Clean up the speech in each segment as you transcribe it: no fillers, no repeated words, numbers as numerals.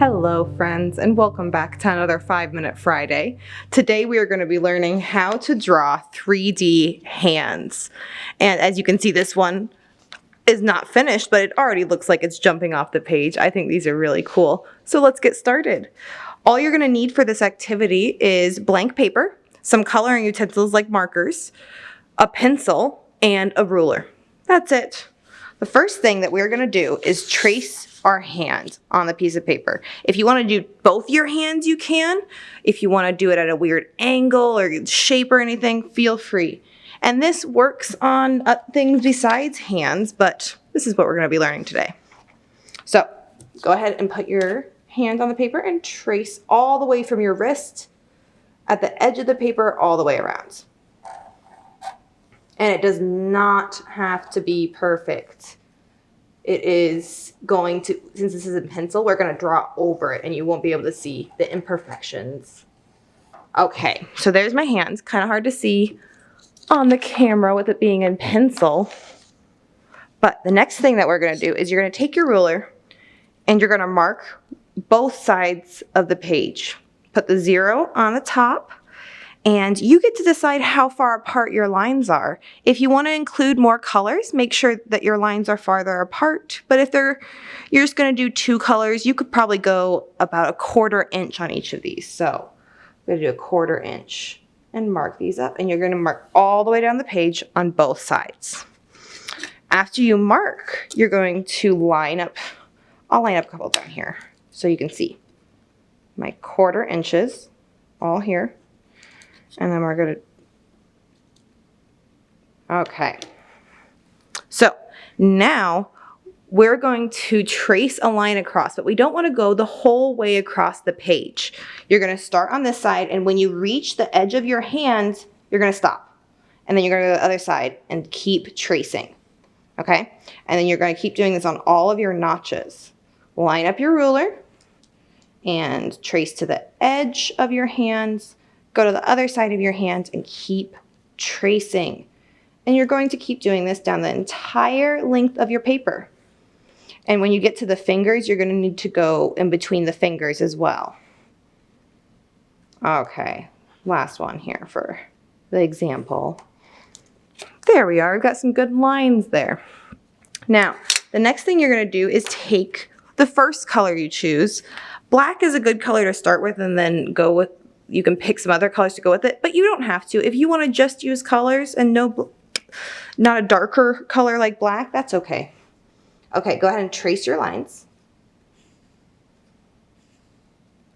Hello friends, and welcome back to another 5-Minute Friday. Today we are going to be learning how to draw 3D hands. And as you can see, this one is not finished, but it already looks like it's jumping off the page. I think these are really cool. So let's get started. All you're going to need for this activity is blank paper, some coloring utensils like markers, a pencil, and a ruler. That's it. The first thing that we're going to do is trace our hand on the piece of paper. If you want to do both your hands, you can. If you want to do it at a weird angle or shape or anything, feel free. And this works on things besides hands, but this is what we're going to be learning today. So go ahead and put your hand on the paper and trace all the way from your wrist at the edge of the paper all the way around. And it does not have to be perfect. It is going to, since this is a pencil, we're going to draw over it and you won't be able to see the imperfections. Okay, so there's my hands. Kind of hard to see on the camera with it being in pencil. But the next thing that we're going to do is you're going to take your ruler and you're going to mark both sides of the page. Put the 0 on the top. And you get to decide how far apart your lines are. If you want to include more colors, make sure that your lines are farther apart. But if you're just going to do 2 colors, you could probably go about 1/4 inch on each of these. So I'm going to do 1/4 inch and mark these up. And you're going to mark all the way down the page on both sides. After you mark, you're going to line up. I'll line up a couple down here so you can see my 1/4 inches all here. And then we're going to, okay. So now we're going to trace a line across, but we don't want to go the whole way across the page. You're going to start on this side, and when you reach the edge of your hand, you're going to stop. And then you're going to go to the other side and keep tracing, okay? And then you're going to keep doing this on all of your notches. Line up your ruler and trace to the edge of your hands. Go to the other side of your hand and keep tracing. And you're going to keep doing this down the entire length of your paper. And when you get to the fingers, you're going to need to go in between the fingers as well. Okay, last one here for the example. There we are, we've got some good lines there. Now, the next thing you're going to do is take the first color you choose. Black is a good color to start with and then go with. You can pick some other colors to go with it, but you don't have to. If you want to just use colors and not a darker color like black, that's okay. Okay, go ahead and trace your lines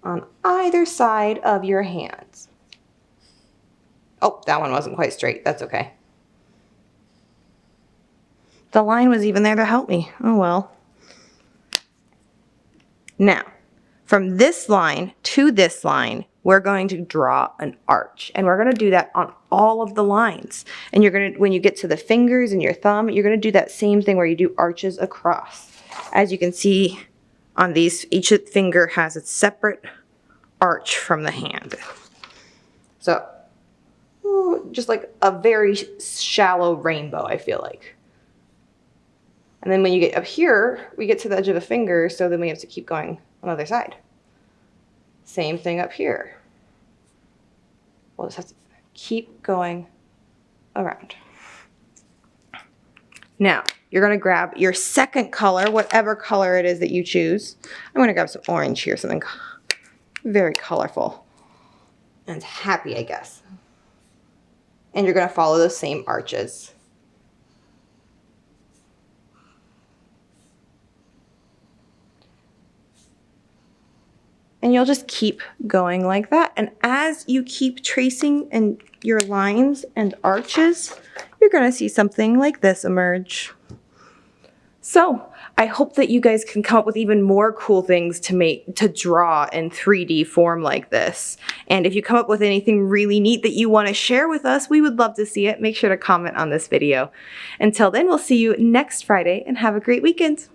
on either side of your hands. Oh, that one wasn't quite straight. That's okay. The line was even there to help me. Oh well. Now, from this line to this line, we're going to draw an arch, and we're going to do that on all of the lines. And you're going to, when you get to the fingers and your thumb, you're going to do that same thing where you do arches across. As you can see on these, each finger has a separate arch from the hand. So, just like a very shallow rainbow, I feel like. And then when you get up here, we get to the edge of the finger, so then we have to keep going on the other side. Same thing up here. We'll just have to keep going around. Now, you're going to grab your second color, whatever color it is that you choose. I'm going to grab some orange here, something very colorful and happy, I guess. And you're going to follow those same arches. And you'll just keep going like that. And as you keep tracing and your lines and arches, you're going to see something like this emerge. So I hope that you guys can come up with even more cool things to draw in 3D form like this. And if you come up with anything really neat that you want to share with us, we would love to see it. Make sure to comment on this video. Until then, we'll see you next Friday and have a great weekend.